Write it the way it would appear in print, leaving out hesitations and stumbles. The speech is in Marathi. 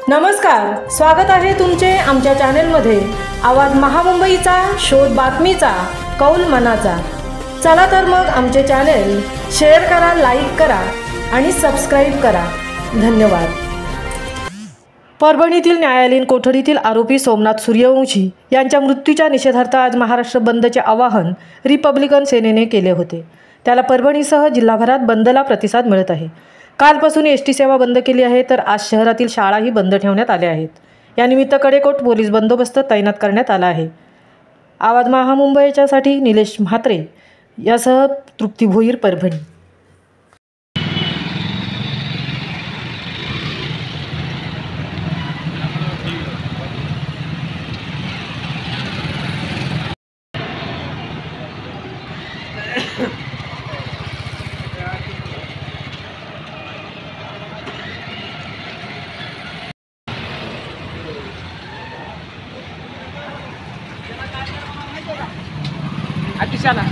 नमस्कार, स्वागत आहे तुमचे आमच्या चॅनलमध्ये। आवाज महामुंबईचा, शोध बातमीचा, कौल मनाचा। चला तर मग आमचे चॅनल शेअर करा, लाईक करा आणि सबस्क्राइब करा। धन्यवाद। परभणीतील न्यायालयीन कोठडीतील आरोपी सोमनाथ सूर्यवंशी यांच्या मृत्यूच्या निषेधार्थ आज महाराष्ट्र बंदचे आवाहन रिपब्लिकन सेनेने केले होते। त्याला परभणीसह जिल्हाभरात बंदला प्रतिसाद मिळत आहे। कालपासून एसटी सेवा बंद केली आहे, तर आज शहरातील शाळाही बंद ठेवण्यात आल्या आहेत। यानिमित्त कडेकोट पोलीस बंदोबस्त तैनात करण्यात आला आहे। आवाज महामुंबईच्यासाठी निलेश म्हात्रे यासह तृप्ती भोईर, परभणी। अतिशाला